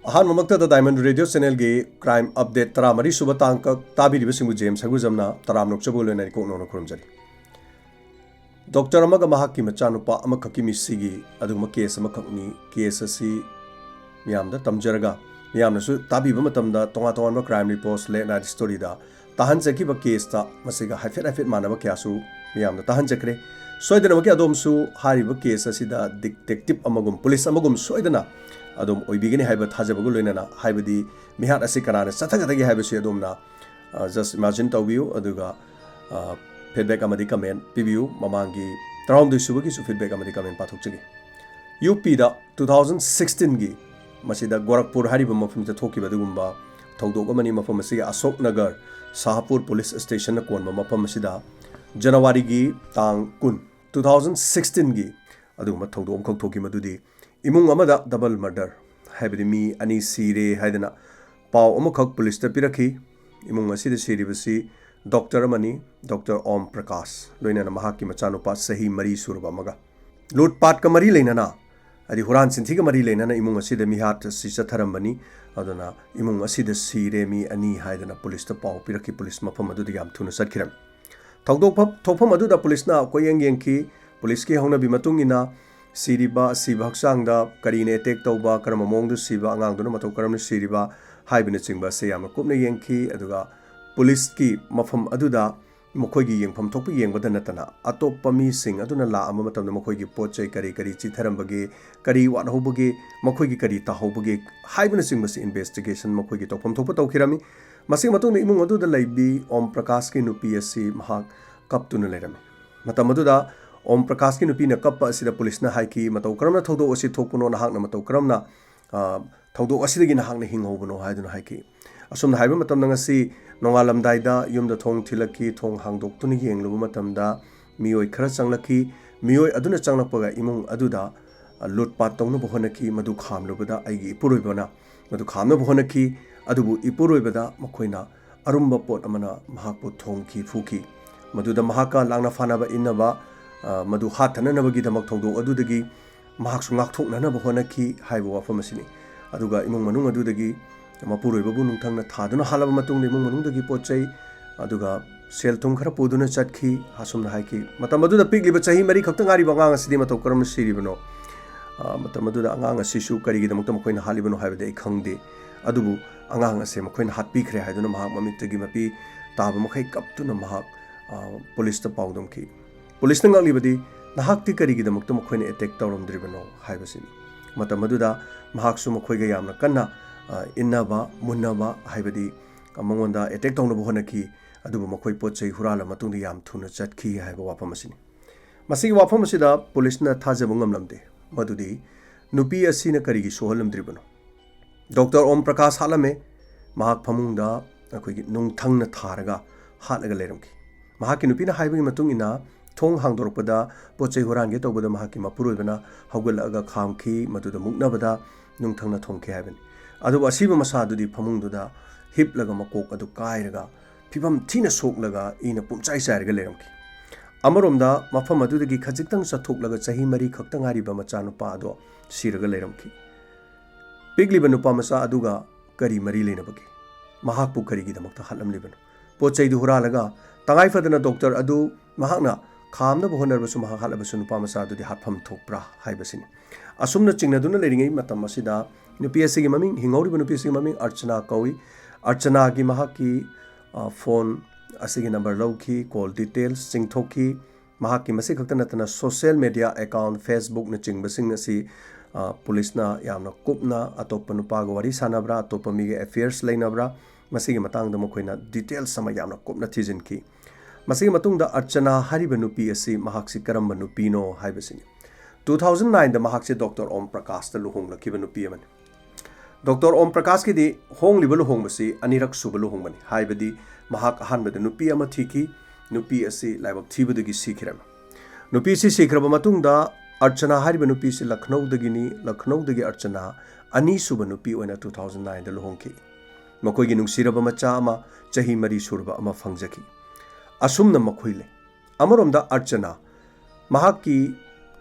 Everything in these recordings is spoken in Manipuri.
अहानमक्तदा डायमंड रेडियो चैनल की क्राइम अपडेट तरामरी सुब तांक ताबीरिबसिंगु जेम्स हगुजमना तरामनोक्चबो लोइना कोकनोनो खुरमजरी डॉक्टर अमग महाकी मचानुपा अमखकी मिसिगी अदुगम केस अमखकनी केस असि मियामदा तमजरगा मियामनसु ताबीबा मतमदा तोंगा तोंगा क्राइम रिपोर्ट्स लेट नाइट स्टोरीदा ताहनजकीबा केसता मसिगा हाइफेट हाइफेट मानबा क्यासु मियामदा ताहनजकरे सोयदनमके अदोमसु हारिबा केस असिदा डिटेक्टिव अमगुम पुलिस अमगुम सोयदना अदोम ओइबिगनी हाइबा थाजबगु लोइनना हाइबदी मिहात असि कनाना सथगदगी हाइबसि अदोमना जस्ट इमेजिन तौबियु अदुगा फीडबैक अमदी कमेंट पिबियु ममांगी तराउंदु सुबगी सु फीडबैक अमदी कमेंट पाथोकचगी यूपी दा 2016 गी मसिदा गोरखपुर हारिबा मफमदा थोकिबा दुगुंबा थौदोक अमनी मफम असिगा अशोक नगर शाहपुर पुलिस स्टेशन न कोनबा मफम असिदा जनवरी गी तांग कुन 2016 गी अदुगुंबा थौदोक अमखक थोकि मदुदी इमुंग अमदा डबल मर्डर हाइबदी मी अनि सीरे हाइदना पाव अमखक पुलिस त पिरखी इमुंग असिदा सीरिबसी डॉक्टर अमनी डॉक्टर ओम प्रकाश लोइना महाकी मचानुपा सही मरी सुरबा मगा लूटपाट का मरी लेना अदि हुरान सिंथी का मरी लेना इमुंग असिदा मिहात सि चथरमबनी अदना इमुंग असिदा सीरे मी अनि हाइदना पुलिस त पाव पिरखी पुलिस मफम अदुदी याम थुना सटखिरम थौदोक थोफम अदुदा पुलिसना कोयंग यंकी पुलिस की हौनबी मतुंगिना सिरिबा सिबा हक्सांगदा करीने अटैक तौबा करम मोंगदु सिबा आंगांगदुना मतौ करम सिरिबा हाइबने चिंबा से याम कुपने यंखी अदुगा पुलिस की मफम अदुदा मखोगी यंगफम थोप यंगबदा नतना अतोप्पा मी सिंग अदुना ला अमा मतमदा मखोगी पोचै करी करी चिथरमबगे करी वानहोबगे मखोगी करी ताहोबगे हाइबने चिंबा से इन्वेस्टिगेशन मखोगी तोफम थोप तौखिरमी मसी मतुंग इमुंग अदुदा लैबी ओम प्रकाश की नुपी असि महाक कपतुना लेरमी मतम अदुदा ओम प्रकाश की नुपी कप असिदा पुलिस हाइकी मतौ करमना थौदो असि थोकनो नाहाकना मतौ करमना थौदो असिदगी नाहाकना हिंगहोबनो हाइदुना हाइकी असुम हाइबा मतम नंगसी नोंगालमदाइदा युमदा थोंग थिलकी थोंग हांगदोक्तुनि येंगलुबा मतमदा मियोय खरा चंगलकी मियोय अदुना चंगलपगा इमुंग अदुदा लुटपाट तौनबो होनकी मदु खामलुबदा आइगी इपुरोइबना मदु खामनबो होनकी अदुबु इपुरोइबदा मखोइना अरुम्बा पोट अमना महाकपु थोंगकी फुकी मदुदा महाका लांगना फानाबा इन्नबा मदु हाथननबगीदमक थौदोक अदुदगी महाकसु ngaktoknanaba honaki haibo wafam asini aduga imung manung adudagi mapuroibabu nungthangna thaduna halaba matungni imung manungdagi pochai aduga sel thum khara puduna chatki hasumna haiki matam aduda pigliba chahi mari khakta ngari bangang asidi matau karam siribano matam aduda angang asisu karigidamukta makoina halibano haibade ai khangde adubu angang ase makoina hatpi khre haiduna mahak mamitagi mapi taba makai kaptuna mahak police ta paudumki police नंगलीबदी नहाक्ति करीगिदमक्ता मखोइने अटैक तौरमद्रिबनो हाइबसिनी मतम अदुदा महाक्सु मखोइगा यामना कन्ना इन्नबा मुन्नबा हाइबदी मंगोंदा अटैक तौनबो होनकी अदुबो मखोइ पोचै हुराला मतुंग याम थुना चटखी हाइबा वाफमसिनी मसिगी वाफमसिदा पुलिसना थाजबो ngamlamde मदुदी नुपी असिना करीगी सोहलमद्रिबनो डॉक्टर ओम प्रकाश हालमे महाक फमुंगदा अखोइगी नुंगथंगना थारगा हालगा लेरमकी महाकी नुपीना हाइबगी मतुंग इना थोंग हांगदोरपदा पोचै हुरांगे तौबदा महाकी मपुरोइबना हौगलगा खामखी मदुदा मुक्नबदा नुंगथंगना थोंखे हाइबनी अदुबा असिबा मसादुदी फमुंगदुदा हिपलगा मकोक अदु कायरगा फिबम थीना सोकलगा इना पुमचाइ चाइरगा लेरमकी अमरोमदा मफम अदुदगी खजिक्तंग चथोकलगा चही मरी खक्तंगारिबा मचानुपा अदो सिरगा लेरमकी पिगलिबा नुपा मसा अदुगा करी मरी लेनबगी महाकपु करीगिदमक्ता हलमलिबनो पोचैदु हुरालगा तंगाइफदना डॉक्टर अदु महाकना खामनबो होनरबसु महाक हलबसु नुपा मसादुदी हातफम थोकप्रा हाइबसिनी असुमना चिंगनदुना लेरिङै मतम असिदा नुपीएसगी ममिंग हिंगौरिबा नुपीएसगी ममिंग अर्चना कौई अर्चना की महाकी फोन असिगी नंबर लौखी कॉल डिटेल्स चिंगथोकी महाकी मसे खक्ता नतना सोशल मीडिया अकाउंट फेसबुक न चिंगबसिंग असि पुलिसना यामना कुपना अतोप नुपागा वारी सानब्रा अतोप मीगे अफेयर्स लेनब्रा मसिगी मतांगदा मखोइना डिटेल्स समा यामना कुपना थिजिनकी मसिगी मतुंगदा अर्चना हारिबा नुपी असि महाकसि करम्बा नुपीनो हाइबसिनी 2009 दा महाकसे डॉक्टर ओम प्रकाश दा लुहोंगलखिबा नुपी अमनि डॉक्टर ओम प्रकाश की होंगलिबा लुहोंगबसि अनिरक सुबा लुहोंगबनि हाइबदि महाक अहानबदा नुपी अमा थिकी नुपी असि लाइबक थिबदगी सिखिरम नुपी सि सिखरबा मतुंगदा अर्चना हारिबा नुपी सि लखनऊ अर्चना अनि सुबा नुपी ओइना 2009 दा लुहोंगखि मखोइगी नुंगसिरबा मचा अमा चही मरी सुरबा अमा फंगजखि असुमना मखोइले अमरोमदा अर्चना महाकी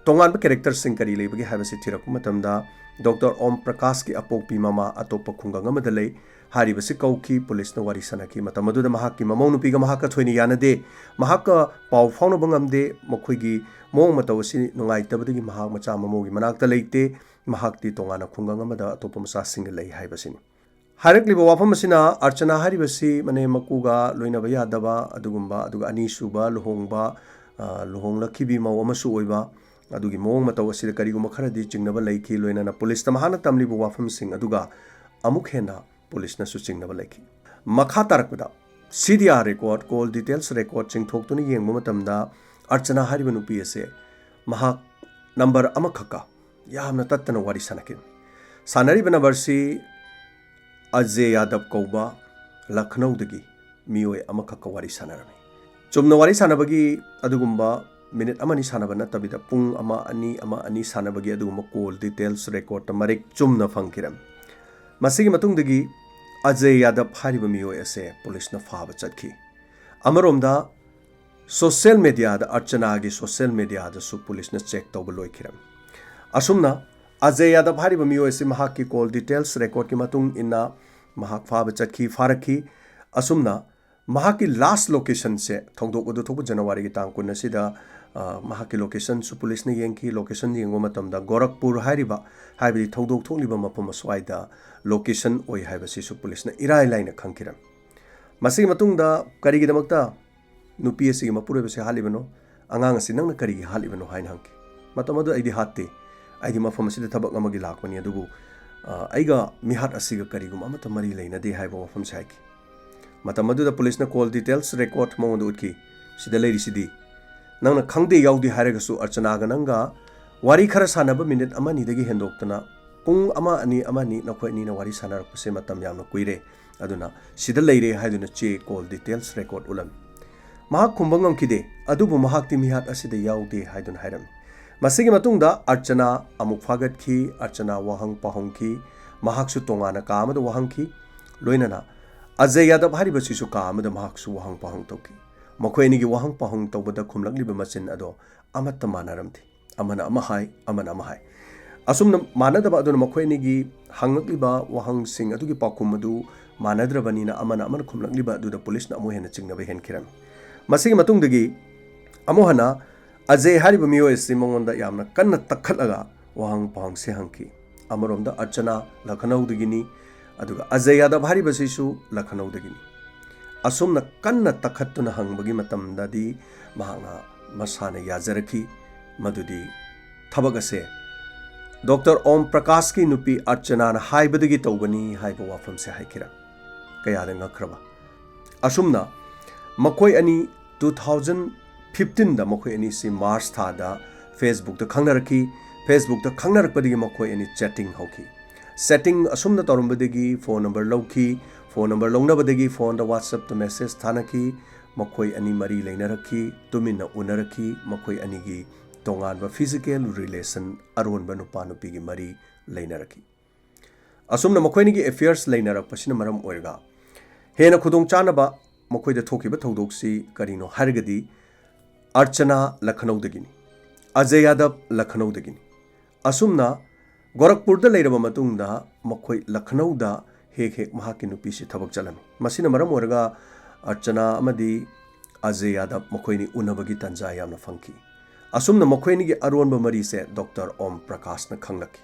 तोंगान कैरेक्टर सिंह करी लेबगे हाइबसे थिरक मतमदा डॉक्टर ओम प्रकाश की अपोपी ममा अतोप खुंगंग अमदा लई हारिबसे कौकी पुलिस न वारी सनकी मतम अदुदा महाकी ममौ नुपीगा महाका थोइनी यानदे महाका पाव फाउनब ngamde मखोइगी मोंग मतवसी नुंगाइतबदगी महाक मचा ममोगी मनाक्ता लेते महाक्ति तोंगाना खुंगंग अमदा अतोप मसा सिंग लई हाइबसिनी हारकलिबा वाफम असिना अर्चना हारिबसी मने मकुगा लोइनबा यादबा अदुगुम्बा अदुगा अनीसुबा लुहोंगबा लुहोंगलखिबी मौ अमसु ओइबा अदुगी मोंग मतव असिदा करिगुम्बा खरदी चिंगनबा लैखि लोइनना पुलिस तमहाना तमलिबा वाफम सिंग अदुगा अमुक हेना पुलिस न सुचिंगनबा लैखि मखा तारकदा CDR record call details record चिंगथोक्तुनि येंगबा मतमदा अर्चना हारिबा नुपी असे महाक नंबर अमखका यामना तत्तना वारी सनकिन सानरिबा नंबर सी अजय यादव कौबा लखनऊ दगी मियोय अमखका वारी सनरमी चुमना वारी सनबगी अदुगुम्बा मिनिट अमनी सानब नतबिदा पुंग अमा अनि सानबगी अदुगुम्बा कॉल डिटेल्स रेकॉर्ड मरिक चुमना फंकिरम मसिगी मतुंगदगी अजय यादव हारिबा मियोय असे पुलिस न फाब चतखी अमरोमदा सोशल मीडिया दा अर्चना गी सोशल मीडिया दा सु पुलिस न चेक तौब लोइखिरम असुमना अजय यादव हारिबा मियोय असे महाक की कॉल डिटेल्स रेकॉर्ड की मतुंग इन्ना महाक फाब चतखी फारखी असुमना महाक की लास्ट लोकेशन से थोंदोक उदु थोक जनवरी की तांग कुन सिदा महाक की लोकेशन सु पुलिस ने येंकी लोकेशन येंगो मतमदा गोरखपुर हारिबा हाइबि थोंदोक थोंलिबा मफम स्वाइदा लोकेशन ओइ हाइबसि सु पुलिस ने इराय लाइन खंखिरम मसिगी मतुंगदा करिगिदमक्ता नुपी असिगी मपुरेबसे हालिबनो अंगांग असि नंगना करिगी हालिबनो हाइन हंकी मतमदु आइदि हाते आइदि मफम असिदा थबक अमगी लाकपनि अदुबु आइगा मिहात असिगा करिगुम अमत मरी लेनदे हाइबो मफम साइकी मतमदुदा पुलिस ने कॉल डिटेल्स रेकॉर्ड मोंद उतकी सिदा लेरिसिदी नंगना खंगदे याउदी हारेगसु अर्चनागा नंगा वारी खरा सानब मिनिट अमनी दगी हेंदोक्तना पुंग अमा अनि नखोय नीना वारी सानरपसे मतम यामना कुइरे अदुना सिदा लेरे हाइदुना चे कॉल डिटेल्स रेकॉर्ड उलम महाक खुंबंगम खिदे अदुबु महाक्ति मिहात असिदा याउदे हाइदुना हाइरम मसिगी मतुंगदा अर्चना अमुक फागतखी अर्चना वहंग पहंगखी महाक्सु तोंगाना कामद वहंगखी लोइनना अजय यादव हारिबसिसु कामद महाक्सु वहंग पहंग तौकी मखोयनिगी वहंग पहंग तौबदा खुमलक्लिबा मचिन अदो अमत्त मानरमथि अमना अमहाय असुमना मानदबा अदुना मखोयनिगी हंगक्लिबा वहंग सिंग अदुगी पाखुम अदु मानद्रबनिना अमना खुमलक्लिबा अदुदा पुलिसना अमु हेना चिंगनबा हेनखिरम मसिगी मतुंगदगी अमोहना अजय हारिबा मियोयसि मंगोंदा यामना कन्ना तखलगा वहंग पहंग से हंकी अमरोमदा अर्चना लखनऊदगिनी अदुगा अजय यादव हारिबसिसु लखनऊदगिनी असुमना कन्ना तखत्तुना हंगबगी मतमदादी महांगा मसाना याजरखी मदुदी थबगसे डॉक्टर ओम प्रकाश की नुपी अर्चना हाइबदगी तौबनी हाइबा वाफम से हाइखिरा कयादा ngakhraba असुमना मखोय अनि 2015 दा मखोय अनि सि मार्च था दा फेसबुक दा खंगनरखी फेसबुक दा खंगनरकपदगी मखोय अनि चैटिंग हौखी सेटिंग असुमना तौरमबदगी फोन नंबर लौखी फोन नंबर लौनबदगी फोन दा व्हाट्सएप दा मेसेज थानखी मखोय अनि मरी लेनरखी तुमिना उनरखी मखोय अनिगी तोंगानबा फिजिकल रिलेशन अरोनबा नुपा नुपीगी मरी लेनरखी असुमना मखोयनिगी अफेयर्स लेनरकपसिना मरम ओइरगा हेना खुदोंग चानबा मखोयदा थोखिबा थौदोक्सी करिनो हारगदी अर्चना लखनऊदगिनी अजय यादव लखनऊदगिनी असुमना गोरखपुर लेरबा मतुंगदा मखोय लखनऊदा हेक महाकी नुपीसी थबक चलमी मसिना मरम ओइरगा अर्चना अमदी अजय यादव मखोयनी उनबगी तंजा यामना फंकी असुमना मखोयनिगी अरोनबा मरी से डॉक्टर ओम प्रकाश न खंगलकी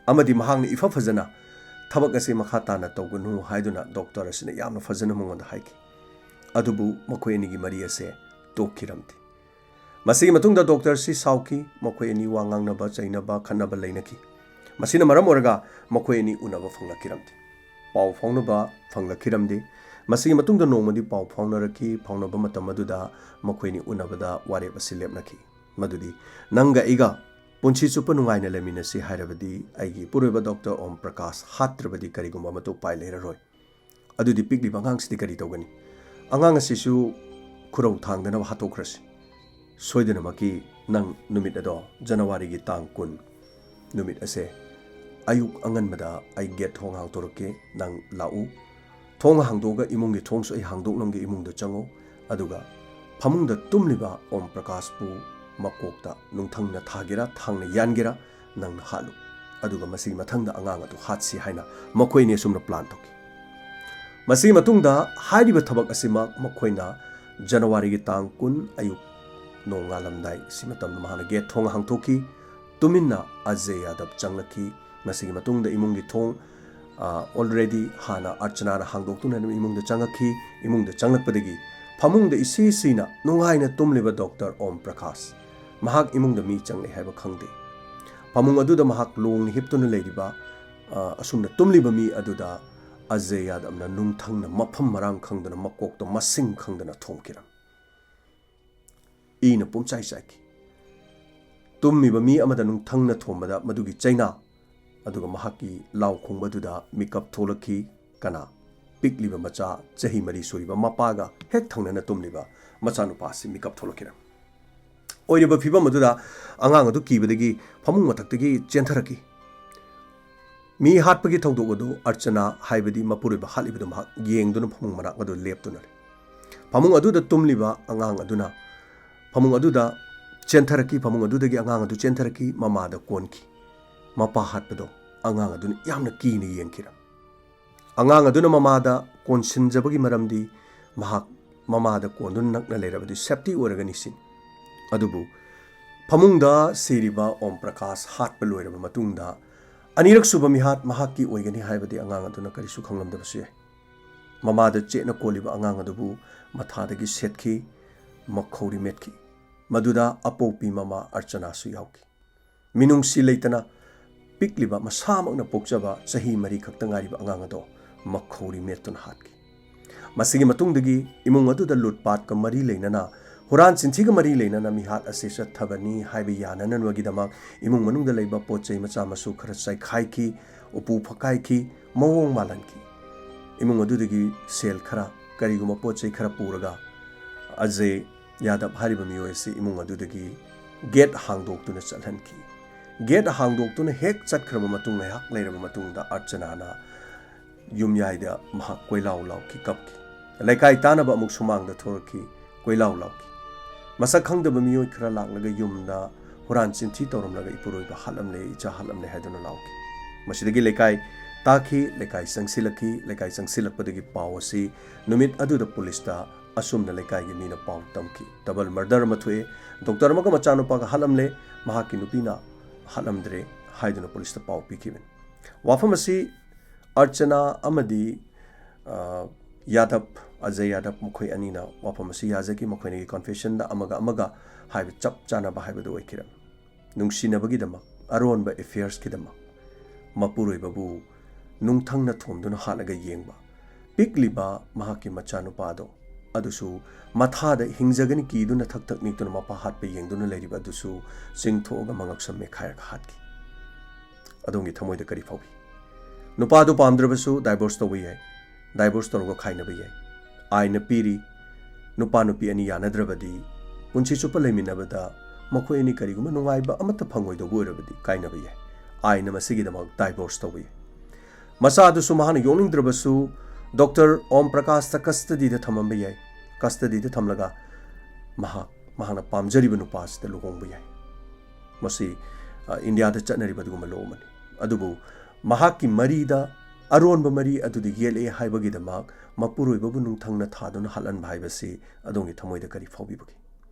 अमदी महांगनी इफा फजना थबक असे मखा ताना तौगनु हाइदुना डॉक्टर असिना यामना फजना मंगोंदा हाइकी अदुबु मखोयनिगी मरी असे तोखिरमती मसिगी मतुंगदा डॉक्टर सी साउकी मखोयनी वांगांगनबा चैनबा खन्नबा लेनकी मसिना मरम ओरगा मखोयनी उनबा फंगलकिरमती पाव फाउनबा फंगलकिरमदे मसिगी मतुंगदा नोंमदी पाव फाउनरकी फाउनबा मतम अदुदा मखोयनी उनबदा वारेब असे लेपनकी मदुदी नंगा इगा पुंसी चुप नुंगाइना लेमिनसी हाइरबदी आइगी पुरेबा डॉक्टर ओम प्रकाश हात्रबदी करिगुम्बा मतो पाइ लेररोय अदुदी पिकली बंगांगसिदि करि तौगनी अंगांग असिसु खुरौ थांगदना हातोख्रसि सोइदनमकी नंग नुमित अदो जनवरी की तांग कुन नुमित असे अयुक अंगनबदा आई गेट थोंग हांगतोरके नंग लाउ थोंग हांगदोगा इमुंगी थोंगसु आई हांगदोकलंगे इमुंगदा चंगो अदुगा फमुंगदा तुमलिबा ओम प्रकाश पु ꯃꯀꯣꯛꯇ ꯅꯨꯡꯊꯪꯅ ꯊꯥꯒꯦꯔꯥ ꯊꯥꯡꯅ ꯌꯥꯟꯒꯦꯔꯥ ꯅꯪꯅ ꯍꯥꯠꯂꯨ ꯑꯗꯨꯒ ꯃꯁꯤꯒꯤ ꯃꯊꯪꯗ ꯑꯉꯥꯡ ꯑꯗꯨ ꯍꯥꯠꯁꯤ ꯍꯥꯏꯅ ꯃꯈꯣꯏꯅꯤ ꯑꯁꯨꯝꯅ ꯄ꯭ꯂꯥꯟ ꯇꯧꯈꯤ ꯃꯁꯤꯒꯤ ꯃꯇꯨꯡꯗ ꯍꯥꯏꯔꯤꯕ ꯊꯕꯛ ꯑꯁꯤꯃꯛ ꯃꯈꯣꯏꯅ ꯖꯅꯋꯥꯔꯤꯒꯤ ꯇꯥꯡ 10 ꯑꯌꯨꯛ ꯅꯣꯡꯉꯥꯜꯂꯝꯗꯥꯏ ꯁꯤ ꯃꯇꯝꯗ ꯃꯍꯥꯛꯅ ꯒꯦꯠ ꯊꯣꯡ ꯍꯥꯡꯗꯣꯛꯈꯤ ꯇꯨꯃꯤꯟꯅ ꯑꯖय ꯌꯥꯗꯕ ꯆꯪꯂꯛꯈꯤ ꯃꯁꯤꯒꯤ ꯃꯇꯨꯡꯗ ꯏꯃꯨꯡꯒꯤ ꯊꯣꯡ already hana archana hangdoktuna imungda changakhi imungda changlakpadagi phamungda isi sina nungaina tumliba Dr. Om Prakash mahak imungda mi changle haiba khangde phamung aduda mahak longni hiptuna leiriba asumna tumliba mi aduda Ajay Yadavna nungthangna mafam marang khangdana makokta masing khangdana thomkira ina pumchai chaiki tummiba mi amada nungthangna thombada madugi chaina aduga mahaki law khongbaduda mikap tholaki kana pikliba macha chahi mari suriba mapaga hek thangnana tumliba macha nupa si mikap tholakira oiriba phiba maduda angang adu kibadagi phamung mathaktagi chentaraki mi hatpagi thawdogadu archana haibadi mapuriba halibidu mahak yengduna phamung marak adu leptuna phamung aduda tumliba angang aduna phamung aduda chentaraki phamung adudagi angang adu chentaraki mamada konki mapa hatpado angang aduna yamna kini yengkira angang aduna mamada konsinjabagi maramdi mahak mamada kondun nakna lerabadi safety oragani sin adubu phamungda siriba Om Prakash hatpa loiraba matungda anirak suba mihat mahaki oigani haibadi angang aduna karisu khanglamdabasu yai mamada chena koliba angang adubu mathadagi setkhi makhori metki maduda apopi mama archana su yauki minungsi leitana pikliba masamakna pokjaba chahi mari khaktangariba angang ado makhori metun hatki masigi matungdagi imung aduda lutpat ka mari leinana Huran Sintiga Mari Lena Mihat Asisa Tabani Haibi Yanan and Wagidamak, Imung Manunda Labor Poche Machamasu Karasai Kaiki, Upu Pakaiki, Mawong Malanki. Imung Adudigi Sel Kara, Kariguma Poche Karapuraga, Ajay Yadab Haribami OSC, Imung Adudigi, Get Hangdok to the Salanki. Get Hangdok to the Hek Sakramatung Hak later Matunda Archanana, Yumyaida Mahak Quailau Kikapki. Like I Tanaba Muksumang the Turkey, Quailau Lauki. Masak khangdaba miyoi khara laklaga yumda huran chinthi toramlaga ipuroiba halamle icha halamle haiduna lauki masidagi lekai taki lekai sangsilakpadagi paw asi numit aduda police ta asumna lekai gi mina paw tamki double murder mathue doctor amaga machanupa ga halamle mahaki nupina halamdre haiduna police ta paw pikibin wafam asi archana amadi Yadav Ajay Yadav Mukhoi Anina Wapamasi Yazaki Mokhoni confession da amaga haiba chap chana ba haiba do ikira nungsinabagi dama aronba affairs kidama mapuroi babu nungthangna thomduna halaga yengba pikliba mahaki machanupa do adusu mathada hingjagani kiduna thak niktuna mapa hatpe yengduna leiriba adusu singthoga mangaksamme khairga hatki adongi thamoida kari phawi nupa do pamdrabasu divorce to wi divorce toroga khainaba yai aina piri nupa nupi ani yanadrabadi punchi chupa leminabada makhoi ani kariguma nungaiba amata phangoi do boirabadi kainaba yai aina masigi damak divorce tawi masa adu sumahana yoning drabasu Dr. Om Prakash ta custody da thamamba yai custody da thamlaga mahana pamjari banu pas da lugongba yai masi India da chatnari baduguma lomani adubu mahaki mari da Aronba Mari Adudi Yele Haibagi the Mark, Mapuru Babunung Tangna Tadon Halan Bibasi, Adongi Tamoy the Kari Fobibuki.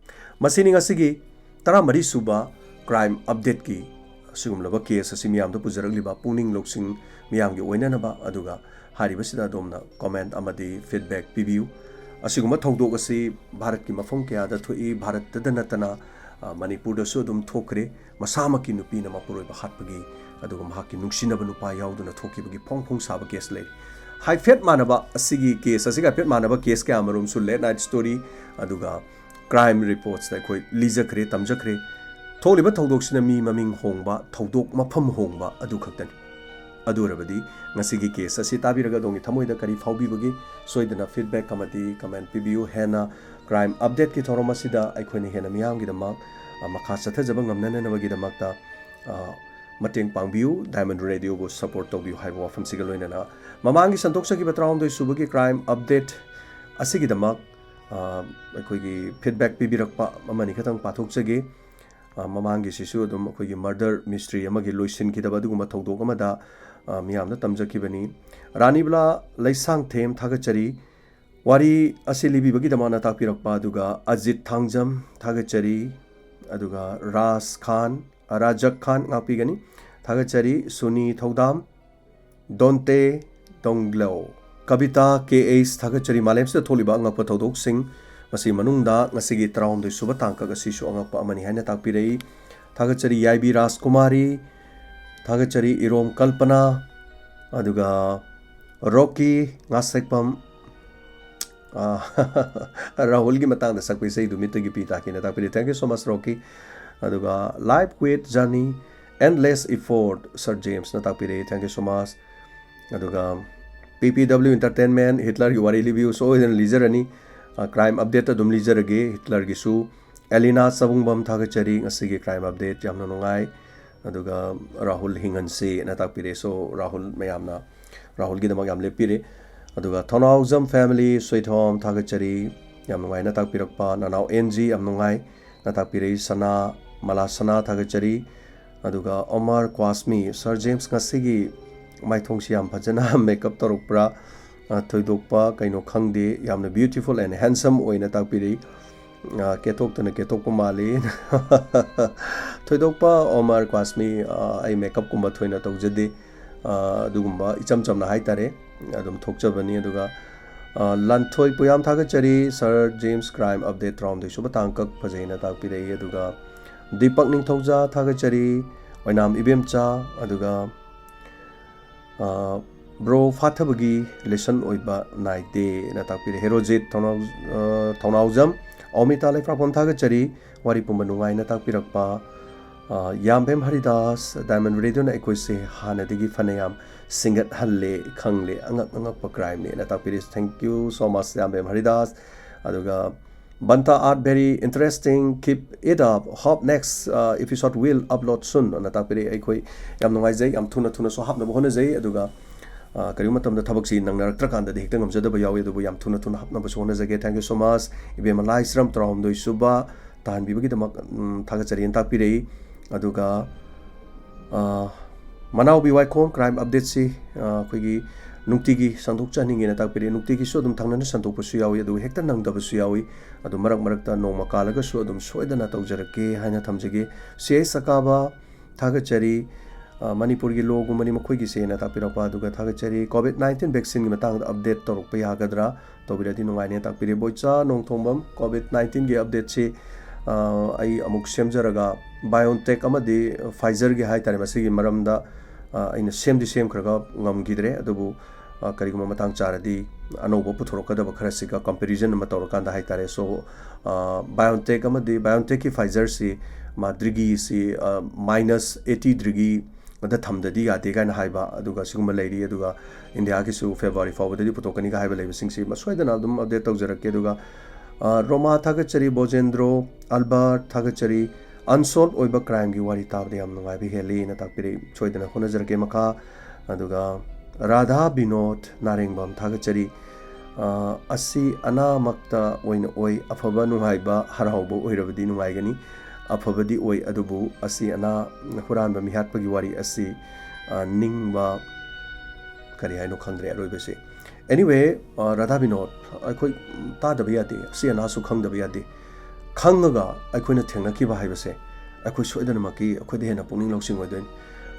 Masini Asigi, Tara Mari Suba, crime update ki, Sugum Lavaki, Sasimiam the Puzaraliba, Puning Loxing, Miangi Wenanaba, Aduga, Haribasida Domna, comment Amadi, feedback, PBU, Asuguma Togdogasi, Bharat Kimafonkia, the Tui, Bharat Danatana, Manipur the Sodom Tokre, Masamaki Nupina Mapuru Hatpagi. Aduga mahaki nungsinaba nupa yauduna thokibagi phongphong saba case lei high fat manaba asigi case asiga pet manaba case ka amarum su late night story aduga crime reports da khoi lijakre tamjakre tholiba thodok mi maming hongba thodok mafam hongba adu khaktan adurabadi ngasigi case asi tabiraga dongi thamoida kari phawbibagi soidana feedback kamati comment PBU hena crime update ki thoromasida aikhoni hena miyamgi damak makha sathajaba ngamnana nabagi damakta Mateng Pangbiu, Diamond Radio was support of you have from Sigaloina. Mamangi Santoksa give a round the Subaki crime update Asigi the Mark, feedback Pibirakpa, Manikatang Patoksagi, ꯃꯃꯥꯡꯒꯤ ꯁꯤꯁꯨ ꯑꯗꯨꯝ ꯑꯩꯈꯣꯏꯒꯤ ꯃꯔꯗꯔ ꯃꯤꯁꯇ꯭ꯔꯤ ꯑꯃꯒꯤ ꯂꯣꯏꯁꯤꯟꯈꯤꯗꯕ ꯑꯗꯨꯒꯨꯝꯕ ꯊꯧꯗꯣꯛ ꯑꯃꯗ ꯃꯤꯌꯥꯝꯅ ꯇꯝꯖꯈꯤꯕꯅꯤ ꯔꯥꯅꯤꯕꯂꯥ ꯂꯩꯁꯥꯡꯊꯦꯝ ꯊꯥꯒꯠꯆꯔꯤ ꯋꯥꯔꯤ ꯑꯁꯤ ꯂꯤꯕꯤꯕꯒꯤꯗꯃꯛ ꯇꯥꯛꯄꯤꯔꯛꯄ ꯑꯗꯨꯒ ꯑꯖꯤꯠ ꯊꯥꯡꯖꯝ ꯊꯥꯒꯠꯆꯔꯤ ꯑꯗꯨꯒ ꯔꯥꯖꯛ ꯈꯥꯟ ꯉꯥꯛꯄꯤꯒꯅꯤ ꯊꯥꯒꯠꯆꯔꯤ ꯁꯨꯅꯤ ꯊꯧꯗꯥꯝ ꯗꯣꯟꯇꯦ ꯗꯣꯡꯒ꯭ꯂꯣ ꯀꯕꯤꯇꯥ ꯀꯦ ꯑꯩꯁ ꯊꯥꯒꯠꯆꯔꯤ ꯃꯥꯂꯦꯝꯁꯤꯗ ꯊꯣꯛꯂꯤꯕ ꯑꯉꯛꯄ ꯊꯧꯗꯣꯛꯁꯤꯡ ꯃꯁꯤ ꯃꯅꯨꯡꯗ ꯉꯁꯤꯒꯤ 19 ꯁꯨꯕ ꯇꯥꯡꯀꯛ ꯑꯁꯤꯁꯨ ꯑꯉꯛꯄ ꯑꯃꯅꯤ ꯍꯥꯏꯅ ꯇꯥꯛꯄꯤꯔꯛꯏ ꯊꯥꯒꯠꯆꯔꯤ ꯌꯥꯏꯕꯤ ꯔꯥꯖꯀꯨꯃꯥꯔꯤ ꯊꯥꯒꯠꯆꯔꯤ ꯏꯔꯣꯝ ꯀꯜꯄꯅꯥ ꯑꯗꯨꯒ ꯔꯣꯀꯤ ꯉꯥꯁꯦꯛꯄꯝ ꯔꯥꯍꯨꯜꯒꯤ ꯃꯇꯥꯡꯗ ꯁꯛꯄ ꯏꯁꯩꯗꯨ ꯃꯤꯠꯇꯒꯤ ꯄꯤ ꯇꯥꯛꯀꯦꯅ ꯇꯥꯛꯄꯤꯔꯤ thank you so much Rocky ꯑꯗꯨꯒ life with journey endless effort sir Jamson ꯇꯥꯛꯄꯤꯔꯛꯏ ꯊꯦꯡꯛ ꯌꯨ ꯁꯣ ꯃꯆ ꯑꯗꯨꯒ PPW Entertainment Hitlerꯒꯤ ꯋꯥꯔꯤ ꯂꯤꯕꯤꯌꯨ ꯁꯣꯏꯗꯅ ꯂꯤꯖꯔꯅꯤ ꯀ꯭ꯔꯥꯏꯝ ꯑꯞꯗꯦꯠ ꯑꯗꯨꯝ ꯂꯤꯖꯔꯒꯦ ꯍꯤꯠꯂꯔꯒꯤꯁꯨ ꯑꯦꯂꯤꯅꯥ ꯆꯕꯨꯡꯕꯝ ꯊꯥꯒꯠꯆꯔꯤ ꯉꯁꯤꯒꯤ ꯀ꯭ꯔꯥꯏꯝ ꯑꯞꯗꯦꯠ ꯌꯥꯝꯅ ꯅꯨꯡꯉꯥꯏ ꯑꯗꯨꯒ ꯔꯥꯍꯨꯜ ꯍꯤꯡꯍꯟꯁꯦꯅ ꯇꯥꯛꯄꯤꯔꯦ ꯁꯣ ꯔꯥꯍꯨꯜ ꯃꯌꯥꯝꯅ ꯔꯥꯍꯨꯜꯒꯤꯗꯃꯛ ꯌꯥꯝ ꯂꯦꯞꯄꯤꯔꯦ ꯑꯗꯨꯒ ꯊꯣꯅꯥꯎꯖꯝ ꯐꯦꯃꯤꯂꯤ ꯁꯣꯏꯊꯣꯝ ꯊꯥꯒꯠꯆꯔꯤ ꯌꯥꯝ ꯅꯨꯡꯉꯥꯏꯅ ꯇꯥꯛꯄꯤꯔꯛꯄ ꯅꯅꯥꯎ ꯑꯦꯟꯖꯤ ꯌꯥꯝ ꯅꯨꯡꯉꯥꯏꯅ ꯇꯥꯛꯄꯤꯔꯛꯏ ꯁꯅꯥ ꯃꯂꯥꯁꯅꯥ ꯊꯥꯒꯠꯆꯔꯤ ꯑꯗꯨꯒ ꯑꯣꯃꯔ ꯀ꯭ꯋꯥꯁꯃꯤ ꯁꯔ ꯖꯦꯝꯁ ꯉꯁꯤꯒꯤ ꯃꯥꯏꯊꯣꯡꯁꯤ ꯌꯥꯝ ꯐꯖꯅ ꯃꯦꯀꯞ ꯇꯧꯔꯛꯄ꯭ꯔꯥ ꯊꯣꯏꯗꯣꯛꯄ ꯀꯩꯅꯣ ꯈꯪꯗꯦ ꯌꯥꯝꯅ ꯕ꯭ꯌꯨꯇꯤꯐꯨꯜ ꯑꯦꯟ ꯍꯦꯟꯁꯝ ꯑꯣꯏꯅ ꯇꯥꯛꯄꯤꯔꯛꯏ ꯀꯦꯊꯣꯛꯇꯅ ꯀꯦꯊꯣꯛꯄ ꯃꯥꯜꯂꯤ ꯊꯣꯏꯗꯣꯛꯄ ꯑꯣꯃꯔ ꯀ꯭ꯋꯥꯁꯃꯤ ꯑꯩ ꯃꯦꯀꯞꯀꯨꯝꯕ ꯊꯣꯏꯅ ꯇꯧꯖꯗꯦ ꯑꯗꯨꯒꯨꯝꯕ ꯏꯆꯝ ꯆꯝꯅ ꯍꯥꯏꯇꯥꯔꯦ ꯑꯗꯨꯝ ꯊꯣꯛꯆꯕꯅꯤ ꯑꯗꯨꯒ ꯂꯟꯊꯣꯏ ꯄꯨꯌꯥꯝ ꯊꯥꯒꯠꯆꯔꯤ ꯁꯔ ꯖꯦꯝꯁ ꯀ꯭ꯔꯥꯏꯝ ꯑꯞꯗꯦꯠ 19 ꯁꯨꯕ ꯇꯥꯡꯀꯛ ꯐꯖꯩꯅ ꯇꯥꯛꯄꯤꯔꯛꯏ ꯑꯗꯨꯒ ꯗꯤꯄꯛ ꯅꯤꯡꯊꯧꯖꯥ ꯊꯥꯒꯠꯆꯔꯤ ꯑꯣꯏꯅꯥꯝ ꯏꯕꯦꯝꯆꯥ ꯑꯗꯨꯒ ꯕ꯭ꯔꯣ ꯐꯥꯊꯕꯒꯤ ꯂꯦꯁꯟ ꯑꯣꯏꯕ ꯅꯥꯏꯗꯦꯅ ꯇꯥꯛꯄꯤꯔꯦ ꯍꯦꯔꯣꯖꯤꯠ ꯊꯧꯅꯥꯎꯖꯝ ꯑꯣꯃꯤꯇꯥ ꯂꯩꯐꯥꯐꯝ ꯊꯥꯒꯠꯆꯔꯤ ꯋꯥꯔꯤ ꯄꯨꯝꯕ ꯅꯨꯡꯉꯥꯏꯅ ꯇꯥꯛꯄꯤꯔꯛꯄ ꯌꯥꯝꯕꯦꯝ ꯍꯔꯤꯗꯥꯁ ꯗꯥꯏꯃꯟ ꯔꯦꯗꯤꯑꯣꯅ ꯑꯩꯈꯣꯏꯁꯦ ꯍꯥꯟꯅꯗꯒꯤ ꯐꯅꯌꯥꯝ ꯁꯤꯡꯒꯠꯍꯜꯂꯦ ꯈꯪꯂꯦ ꯑꯉꯛꯄ ꯀ꯭ꯔꯥꯏꯝꯅꯦꯅ ꯇꯥꯛꯄꯤꯔꯤ thank you so ꯃꯆ Yambem Haridas ꯑꯗꯨꯒ Banta art very interesting keep it up hope next episode will upload soon ꯑꯅ ꯇꯥꯛꯄꯤꯔꯤ ꯑꯩꯈꯣꯏ ꯌꯥꯝ ꯅꯨꯡꯉꯥꯏꯖꯩ ꯌꯥꯝ ꯊꯨꯅꯁꯨ ꯍꯥꯞꯅꯕ ꯍꯣꯠꯅꯖꯩ ꯑꯗꯨꯒ ꯀꯔꯤꯒꯨꯝꯕ ꯃꯇꯝꯗ ꯊꯕꯛꯁꯤ ꯅꯪꯅꯔꯛꯇ꯭ꯔꯀꯥꯟꯗꯗꯤ ꯍꯦꯛꯇ ꯉꯝꯖꯗꯕ ꯌꯥꯎꯏ ꯑꯗꯨꯕꯨ ꯌꯥꯝ ꯊꯨꯅ ꯍꯥꯞꯅꯕꯁꯨ ꯍꯣꯠꯅꯖꯒꯦ ꯊꯦꯡꯛ ꯌꯨ ꯁꯣ ꯃꯆ ꯏꯕꯦꯝꯃ ꯂꯥꯏꯁ꯭ꯔꯝ 19 ꯁꯨꯕ ꯇꯥꯍꯟꯕꯤꯕꯒꯤꯗꯃꯛ ꯊꯥꯒꯠꯆꯔꯤꯅ ꯇꯥꯛꯄꯤꯔꯛꯏ ꯑꯗꯨꯒ ꯃꯅꯥꯎꯕꯤ ꯋꯥꯏꯈꯣꯝ ꯀ꯭ꯔꯥꯏꯝ ꯑꯞꯗꯦꯠꯁꯤ ꯑꯩꯈꯣꯏꯒꯤ ꯅꯨꯡꯇꯤꯒꯤ ꯁꯟꯗꯣꯛꯆꯍꯟꯅꯤꯡꯉꯦꯅ ꯇꯥꯛꯄꯤꯔꯛꯏ ꯅꯨꯡꯇꯤꯒꯤꯁꯨ ꯑꯗꯨꯝ ꯊꯪꯅꯅ ꯁꯟꯗꯣꯛꯄꯁꯨ ꯌꯥꯎꯏ ꯑꯗꯨꯒ ꯍꯦꯛꯇ ꯅꯪꯗꯕꯁꯨ ꯌꯥꯎꯏ ꯑꯗꯨ ꯃꯔꯛꯇ ꯅꯣꯡꯃ ꯀꯥꯜꯂꯒꯁꯨ ꯑꯗꯨꯝ ꯁꯣꯏꯗꯅ ꯇꯧꯖꯔꯛꯀꯦ ꯍꯥꯏꯅ ꯊꯝꯖꯒꯦ CH ꯁꯀꯥꯕ ꯊꯥꯒꯠꯆꯔꯤ ꯃꯅꯤꯄꯨꯔꯒꯤ ꯂꯣꯒꯨꯝꯕꯅꯤ ꯃꯈꯣꯏꯒꯤꯁꯦꯅ ꯇꯥꯛꯄꯤꯔꯛꯄ ꯑꯗꯨꯒ ꯊꯥꯒꯠꯆꯔꯤ COVID-19 ꯚꯦꯛꯁꯤꯟꯒꯤ ꯃꯇꯥꯡꯗ ꯑꯞꯗꯦꯠ ꯇꯧꯔꯛꯄ ꯌꯥꯒꯗ꯭ꯔꯥ ꯇꯧꯕꯤꯔꯗꯤ ꯅꯨꯡꯉꯥꯏꯅꯦ ꯇꯥꯛꯄꯤꯔꯤ ꯕꯣꯏꯆꯥ ꯅꯣꯡꯊꯣꯡꯕꯝ COVID-19ꯒꯤ ꯑꯞꯗꯦꯠꯁꯤ ꯑꯩ ꯑꯃꯨꯛ ꯁꯦꯝꯖꯔꯒ ꯕꯥꯏꯑꯣꯟꯇꯦꯛ ꯑꯃꯗꯤ ꯐꯥꯏꯖꯔꯒꯤ ꯍꯥꯏꯇꯥꯔꯦ ꯃꯁꯤꯒꯤ ꯃꯔꯝꯗ ꯑꯩꯅ ꯁꯦꯝꯈ꯭ꯔꯒ ꯉꯝꯈꯤꯗ꯭ꯔꯦ ꯑꯗꯨꯕꯨ ꯀꯔꯤꯒꯨꯝꯕ ꯃꯇꯥꯡ ꯆꯥꯔꯗꯤ ꯑꯅꯧꯕ ꯄꯨꯊꯣꯔꯛꯀꯗꯕ ꯈꯔꯁꯤꯒ ꯀꯝꯄꯦꯔꯤꯖꯟ ꯑꯃ ꯇꯧꯔꯀꯥꯟꯗ ꯍꯥꯏꯇꯥꯔꯦ ꯁꯣ ꯕꯥꯏꯑꯣꯟꯇꯦꯛ ꯑꯃꯗꯤ ꯕꯥꯏꯑꯣꯟꯇꯦꯛꯀꯤ ꯐꯥꯏꯖꯔꯁꯤ ꯗ꯭ꯔꯤꯒꯤꯁꯤ -80 ꯗ꯭ꯔꯤꯒꯤ ꯗ ꯊꯝꯗꯗꯤ ꯌꯥꯗꯦ ꯀꯥꯏꯅ ꯍꯥꯏꯕ ꯑꯗꯨꯒ ꯁꯤꯒꯨꯝꯕ ꯂꯩꯔꯤ ꯑꯗꯨꯒ ꯏꯟꯗꯤꯌꯥꯒꯤꯁꯨ ꯐꯦꯕ꯭ꯔꯨꯋꯥꯔꯤ ꯐꯥꯎꯕꯗꯗꯤ ꯄꯨꯊꯣꯛꯀꯅꯤꯒ ꯍꯥꯏꯕ ꯂꯩꯕꯁꯤꯡꯁꯤ ꯁꯣꯏꯗꯅ ꯑꯗꯨꯝ ꯑꯞꯗꯦꯠ ꯇꯧꯖꯔꯛꯀꯦ ꯑꯗꯨꯒ ꯔꯣꯃꯥ ꯊꯥꯒꯠꯆꯔꯤ ꯕꯣꯖꯦꯟꯗ꯭ꯔꯣ ꯑꯜꯕꯥꯔꯠ ꯊꯥꯒꯠꯆꯔꯤ ꯑꯟꯁꯣꯜꯕ ꯑꯣꯏꯕ ꯀ꯭ꯔꯥꯏꯝꯒꯤ ꯋꯥꯔꯤ ꯇꯥꯕꯗ ꯌꯥꯝ ꯅꯨꯡꯉꯥꯏꯕ ꯍꯦꯜꯂꯤꯅ ꯇꯥꯛꯄꯤꯔꯤ ꯁꯣꯏꯗꯅ ꯍꯣꯠꯅꯖꯔꯛꯀꯦ ꯃꯈꯥ ꯑꯗꯨꯒ ꯔꯥꯙꯥ ꯕꯤꯅꯣꯗ ꯅꯥꯔꯦꯡꯕꯝ ꯊꯥꯒꯠꯆꯔꯤ ꯑꯁꯤ ꯑꯅꯥꯃꯛꯇ ꯑꯣꯏꯅ ꯑꯣꯏ ꯑꯐꯕ ꯅꯨꯡꯉꯥꯏꯕ ꯍꯔꯥꯎꯕ ꯑꯣꯏꯔꯕꯗꯤ ꯅꯨꯡꯉꯥꯏꯒꯅꯤ ꯑꯐꯕꯗꯤ ꯑꯣꯏ ꯑꯗꯨꯕꯨ ꯑꯁꯤ ꯑꯅꯥ ꯍꯨꯔꯥꯟꯕ ꯃꯤꯍꯥꯠꯄꯒꯤ ꯋꯥꯔꯤ ꯑꯁꯤ ꯅꯤꯡꯕ ꯀꯔꯤ ꯍꯥꯏꯅꯣ ꯈꯪꯗ꯭ꯔꯦ ꯑꯔꯣꯏꯕꯁꯤ ꯑꯦꯅꯤꯋꯦ ꯔꯥꯙꯥ ꯕꯤꯅꯣꯗ ꯑꯩꯈꯣꯏ ꯇꯥꯗꯕ ꯌꯥꯗꯦ ꯑꯁꯤ ꯑꯅꯥꯁꯨ ꯈꯪꯗꯕ ꯌꯥꯗꯦ ꯈꯪꯉꯒ ꯑꯩꯈꯣꯏꯅ ꯊꯦꯡꯅꯈꯤꯕ ꯍꯥꯏꯕꯁꯦ ꯑꯩꯈꯣꯏ ꯁꯣꯏꯗꯅꯃꯛꯀꯤ ꯑꯩꯈꯣꯏꯗ ꯍꯦꯟꯅ ꯄꯨꯛꯅꯤꯡ ꯂꯧꯁꯤꯡ ꯑꯣꯏꯗꯣꯏꯅꯤ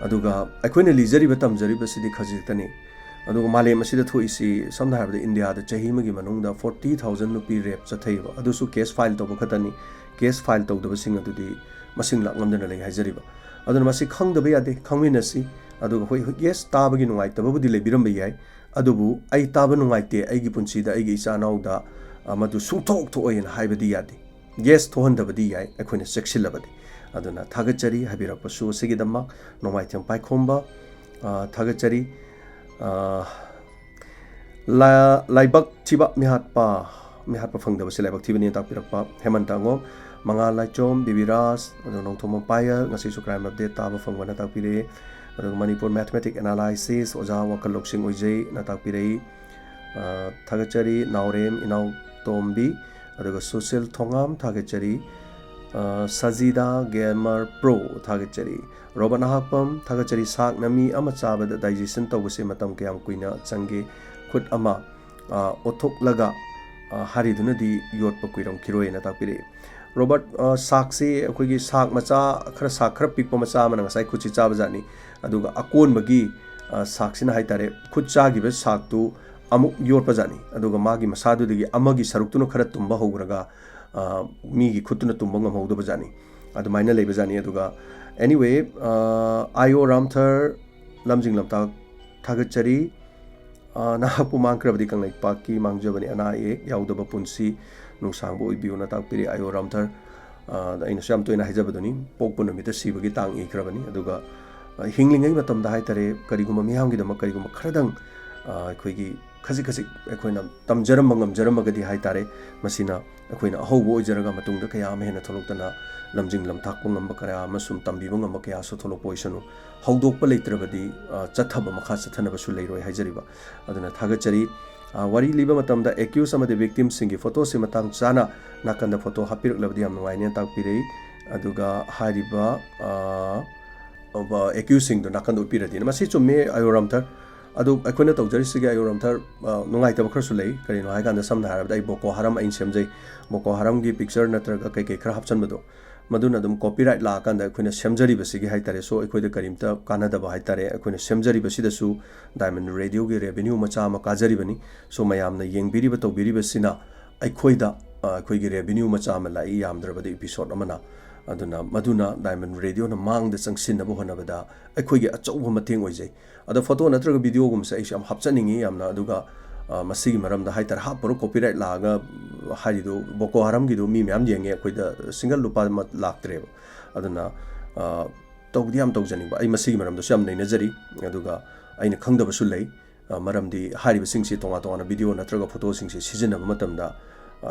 ꯑꯗꯨꯒ ꯑꯩꯈꯣꯏꯅ ꯂꯤꯖꯔꯤꯕ ꯇꯝꯖꯔꯤꯕꯁꯤꯗꯤ ꯈꯖꯤꯛꯇꯅꯤ ꯑꯗꯨꯒ ꯃꯥꯂꯦꯝ ꯑꯁꯤꯗ ꯊꯣꯛꯏꯁꯤ ꯁꯝꯅ ꯍꯥꯏꯔꯕꯗ ꯏꯟꯗꯤꯌꯥꯗ ꯆꯍꯤ ꯑꯃꯒꯤ ꯃꯅꯨꯡꯗ 40,000 ꯅꯨꯄꯤ ꯔꯦꯞ ꯆꯠꯊꯩꯕ ꯑꯗꯨꯁꯨ ꯀꯦꯁ ꯐꯥꯏꯜ ꯇꯧꯕ ꯈꯛꯇꯅꯤ ꯀꯦꯁ ꯐꯥꯏꯜ ꯇꯧꯗꯕꯁꯤꯡ ꯑꯗꯨꯗꯤ ꯃꯁꯤꯡ ꯂꯥꯛꯉꯝꯗꯅ ꯂꯩ ꯍꯥꯏꯖꯔꯤꯕ ꯑꯗꯨꯅ ꯃꯁꯤ ꯈꯪꯗꯕ ꯌꯥꯗꯦ ꯈꯪꯃꯤꯟꯅꯁꯤ ꯑꯗꯨꯒ ꯍꯣꯏ ꯌꯦꯁ ꯇꯥꯕꯒꯤ ꯅꯨꯡꯉꯥꯏꯇꯕꯕꯨꯗꯤ ꯂꯩꯕꯤꯔꯝꯕ ꯌꯥꯏ ꯑꯗꯨꯕꯨ ꯑꯩ ꯇꯥꯕ ꯅꯨꯡꯉꯥꯏꯇꯦ ꯑꯩꯒꯤ ꯄꯨꯟꯁꯤꯗ ꯑꯩꯒꯤ ꯏꯆꯥꯅꯥꯎꯗ ꯃꯗꯨ ꯁꯨꯡꯊꯣꯛ ꯊꯣꯛꯑꯣꯏꯅ ꯍꯥꯏꯕꯗꯤ ꯌꯥꯗꯦ ꯌꯦꯁ ꯊꯣꯛꯍꯟꯗꯕꯗꯤ ꯌꯥꯏ ꯑꯩꯈꯣꯏꯅ ꯆꯦꯛꯁꯤꯜꯂꯕꯗꯤ ꯑꯗꯨꯅ ꯊꯥꯒꯠꯆꯔꯤ ꯍꯥꯏꯕꯤꯔꯛꯄꯁꯨ ꯑꯁꯤꯒꯤꯗꯃꯛ ꯅꯣꯡꯃꯥꯏꯊꯦꯝ ꯄꯥꯏꯈꯣꯝꯕ ꯊꯥꯒꯠꯆꯔꯤ ꯂꯥꯏꯕꯛ ꯊꯤꯕ ꯃꯤꯍꯥꯠꯄ ꯐꯪꯗꯕꯁꯤ ꯂꯥꯏꯕꯛ ꯊꯤꯕꯅꯤ ꯇꯥꯛꯄꯤꯔꯛꯄ ꯍꯦꯃꯟꯇ ꯑꯉꯣꯝ ꯃꯉꯥꯜ ꯂꯥꯏꯆꯣꯝ ꯕꯤꯕꯤꯔꯥꯖ ꯑꯗꯨꯒ ꯅꯣꯡꯊꯣꯝꯕꯝ ꯄꯥꯌꯜ ꯉꯁꯤꯁꯨ ꯀ꯭ꯔꯥꯏꯝ ꯑꯞꯗꯦꯠ ꯇꯥꯕ ꯐꯪꯕꯅ ꯇꯥꯛꯄꯤꯔꯛꯏ ꯑꯗꯨꯒ ꯃꯅꯤꯄꯨꯔ ꯃꯦꯊꯃꯦꯇꯤꯛ ꯑꯦꯅꯥꯂꯥꯏꯁꯤꯁ ꯑꯣꯖꯥ ꯋꯥꯈꯜ ꯂꯧꯁꯤꯡ ꯑꯣꯏꯖꯩꯅ ꯇꯥꯛꯄꯤꯔꯛꯏ ꯊꯥꯒꯠꯆꯔꯤ ꯅꯥꯎꯔꯦꯝ ꯏꯅꯥꯎꯇꯣꯝꯕꯤ ꯑꯗꯨꯒ ꯁꯨꯁꯤꯜ ꯊꯣꯉꯥꯝ ꯊꯥꯒꯠꯆꯔꯤ Sajida Gamer Pro Thagachari Robert Nahapam Thagachari Sak Nami Ama Chabada digestion tawse matam kayam kuina change khut ama othok laga hariduna di yot pa kuiram kiroi na takpire Robert sak se akoigi sak macha khara pik pa macha mana ngasai khuchi chaba jani aduga akon bagi sak sina haitare khut cha gi be sak tu amuk yot pa jani aduga magi masadu digi amagi saruk tu no khara tumba hograga mi gi khutuna tumba ngam hodo bajani adu maina lei bajani aduga anyway ayo ramthar lamjing lamta thagachari na pu mangkrabdi kanglai paki mangjabani ana e yaudaba punsi nungsangbo ibiuna takpiri ayo ramthar aina syam toina hajabadoni pokpuna mita sibagi tang ikrabani aduga hinglingai matamda haitare kariguma miyamgi dama kariguma khradang akhoi khasi akhoi tamjaram ngamjaram gadi haitare masina akhoi na ahobo ojaraga matungda kaya mehna tholoktana lamjing lamthak pungamba kara amasum tambiba ngamba kaya so tholo poisanu hawdokpa leitrabadi chathaba makha chathanaba su leiroi haijariba aduna thagachari wari liba matamda accused amade victim singi photo se matang chana nakanda photo hapirak labdi am ngai takpirei aduga hariba accused sing do nakanda upiradi masi chumme ayoramthar adu akoina tawjari sigi ayoramthar nungai tab khar su lei kari no haikanda samna harabda ai boko haram ain semjai boko haram gi picture natraga kai khar hapchan bado maduna dum copyright la kanda akoina semjari basigi haitare so akoida karimta kanada ba haitare akoina semjari basida su diamond radio gi revenue macha ma kajari bani so mayamna yengbiri ba tawbiri basina akoida akoigi revenue macha ma lai yamdrabadi episode amana aduna maduna diamond radio na mang da changsin na bo honabada akoigi achauba mateng oijai ada photo natraga video gum sai am hapchaningi yamna aduga masigi maramda haitar hapro copyright laga harido boko haram gido mi myam yenge akoida single lupa mat laktre aduna tawdi am tawjani ba ai masigi maramda syam nei najari aduga aina khangdaba su lei maramdi hariba singsi tonga tonga video natraga photo singsi season matamda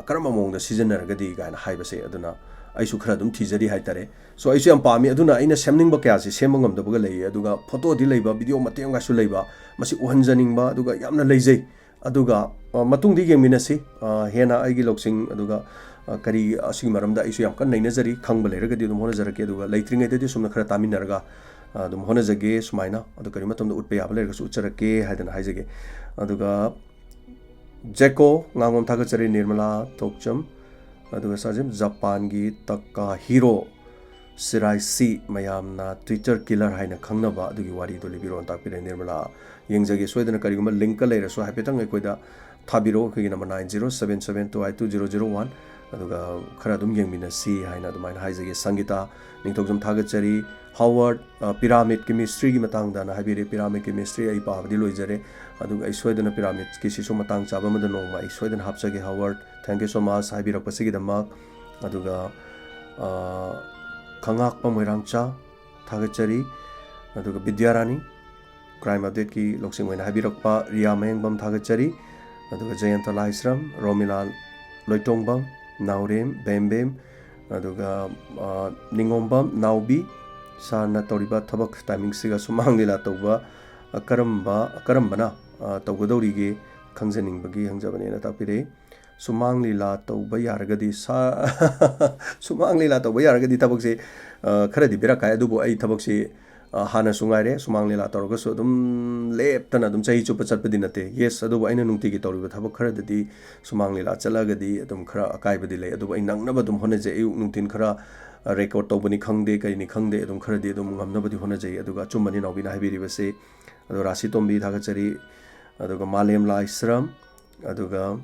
karama mongda season nargadi gaina haibase aduna aisu khara dum thijari haitare so aisu am pami aduna aina semning ba kya si semangam da baga lei aduga photo di leiba video mateng ga su leiba masi uhanjaning ba aduga yamna leijai aduga matung di yengminasi hena aigi loksing aduga kari asing maramda aisu yam kan nainajari khangba leiraga di dum hona jarake aduga leitringai de sumna khara taminarga dum hona jage sumaina adu kari matam da utpe yab leiraga su ucharake haidana haijage aduga jeko ngangom thagachari nirmala tokcham aduga sajim japan gi takka hero sirai si mayamna twitter killer haina khangnaba adugi wari do libiro takpire nirmala yengjage soidana kariguma link ka leira so hapetang ekoida thabiro khigi number 9077222001 aduga khara dum yengmina si haina dumaina haijage sangita ningtokjum thagachari Howard pyramid chemistry gi matang dana habire pyramid chemistry ai pa badi loijare aduga ai soidana pyramid ki sisu matang chaba mada nongma ai soidana hapchage Howard thank you so much habira pasigi damak aduga khangak pa moirangcha thagachari aduga Vidyarani crime update ki loksing waina habirakpa Ria Mengbam thagachari aduga Jayanta Laisram Romilal Loitongbam Naurem Bembem aduga Ningombam Naubi sarna toriba thabak timing siga sumang lila tawba karambana tawgadorige khangjaning bagi hangjabani na tapire sumang lila tawba yaragadi sa sumang lila tawba yaragadi thabak se khara di bera kai adubo ai thabak se hana sungaire sumang lila tawga so dum leptana dum chai chupa chatpadi nate yes adubo aina nungti gi tawriba thabak khara dadi sumang lila chalagadi adum khara akai badi le adubo ai nangnaba dum hona je nungtin khara record tawbani khangde kaini khangde adum khara de dum ngamnabadi hona jai aduga chumani nawbina habiri base adu rasi tombi thagachari aduga Malem Laisram aduga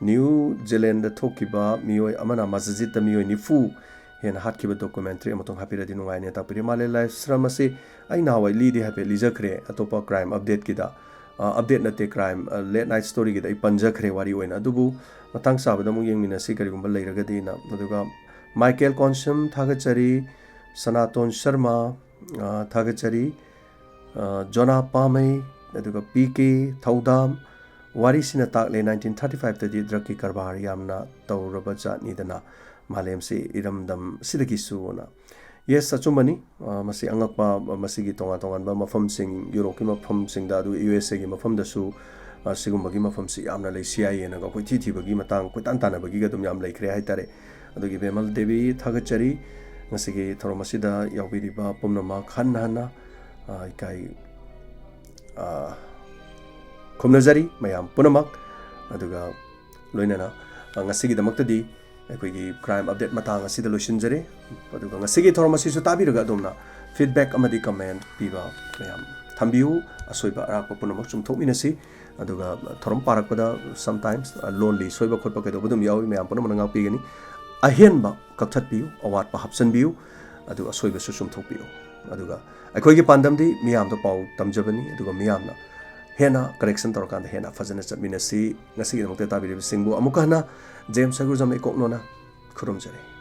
New Zealand da thokiba mioi amana masjid da mioi nifu hen hatkiba documentary amatong hapira dinu ngai ne tapiri Malem Laisram ase aina wai li di hape lijakre atopa crime update kida update nate crime late night story kida ipanjakre wari oina adubu matang sabada mu yengmina si karigumba leiragadi na aduga Michael Consum thagachari Sanaton Sharma thagachari Jona Pamei aduga PK Thaudam warisina takle 1935 tadi drug ki karbar yamna tawraba jatni dana Malem se iramdam sidaki suona yes achumani masi angakpa masigi tonga tongan ba mafam sing Europe ki mafam sing da du USA gi mafam da su sigum bagi mafam si yamna lei CIA na ga koi thi bagi matang koi tan tan bagi ga dum yam lei kre hai tare ꯑꯗꯨꯒꯤ ꯕꯦꯃꯜ ꯗꯦꯕꯤ ꯊꯥꯒꯠꯆꯔꯤ ꯉꯁꯤꯒꯤ ꯊꯧꯔꯝ ꯑꯁꯤꯗ ꯌꯥꯎꯕꯤꯔꯤꯕ ꯄꯨꯝꯅꯃꯛ ꯍꯟꯅ ꯍꯟꯅ ꯏꯀꯥꯏ ꯈꯨꯝꯅꯖꯔꯤ ꯃꯌꯥꯝ ꯄꯨꯝꯅꯃꯛ ꯑꯗꯨꯒ ꯂꯣꯏꯅꯅ ꯉꯁꯤꯒꯤꯗꯃꯛꯇꯗꯤ ꯑꯩꯈꯣꯏꯒꯤ ꯀ꯭ꯔꯥꯏꯝ ꯑꯞꯗꯦꯠ ꯃꯇꯥꯡ ꯑꯁꯤꯗ ꯂꯣꯏꯁꯤꯟꯖꯔꯦ ꯑꯗꯨꯒ ꯉꯁꯤꯒꯤ ꯊꯧꯔꯝ ꯑꯁꯤꯁꯨ ꯇꯥꯕꯤꯔꯒ ꯑꯗꯣꯝꯅ ꯐꯤꯗꯕꯦꯛ ꯑꯃꯗꯤ ꯀꯃꯦꯟ ꯄꯤꯕ ꯃꯌꯥꯝ ꯊꯝꯕꯤꯌꯨ ꯑꯁꯣꯏꯕ ꯑꯔꯥꯛꯄ ꯄꯨꯝꯅꯃꯛ ꯆꯨꯝꯊꯣꯛꯃꯤꯟꯅꯁꯤ ꯑꯗꯨꯒ ꯊꯧꯔꯝ ꯄꯥꯔꯛꯄꯗ ꯁꯝꯇꯥꯏꯝꯁ ꯂꯣꯟꯂꯤ ꯁꯣꯏꯕ ꯈꯣꯠꯄ ꯀꯩꯗꯧꯕ ꯑꯗꯨꯝ ꯌꯥꯎꯏ ꯃꯌꯥꯝ ꯄꯨꯝꯅꯃꯛꯅ ꯉꯥꯛꯄꯤꯒꯅꯤ ꯑꯍꯦꯟꯕ ꯀꯛꯊꯠꯄꯤꯌꯨ ꯑꯋꯥꯠꯄ ꯍꯥꯞꯆꯤꯟꯕꯤꯌꯨ ꯑꯗꯨꯒ ꯑꯁꯣꯏꯕꯁꯨ ꯆꯨꯝꯊꯣꯛꯄꯤꯌꯨ ꯑꯗꯨꯒ ꯑꯩꯈꯣꯏꯒꯤ ꯄꯥꯟꯗꯝꯗꯤ ꯃꯤꯌꯥꯝꯗ ꯄꯥꯎ ꯇꯝꯖꯕꯅꯤ ꯑꯗꯨꯒ ꯃꯤꯌꯥꯝꯅ ꯍꯦꯟꯅ ꯀꯔꯦꯛꯁꯟ ꯇꯧꯔꯀꯥꯟꯗ ꯍꯦꯟꯅ ꯐꯖꯅ ꯆꯠꯃꯤꯟꯅꯁꯤ ꯉꯁꯤꯒꯤꯗꯃꯛꯇ ꯇꯥꯕꯤꯔꯤꯕꯁꯤꯡꯕꯨ ꯑꯃꯨꯛꯀ ꯍꯟꯅ ꯖꯦꯝꯁ ꯁꯒꯨꯖꯝ ꯏꯀꯣꯛꯅꯣꯅ ꯈꯨꯔꯨꯝꯖꯔꯤ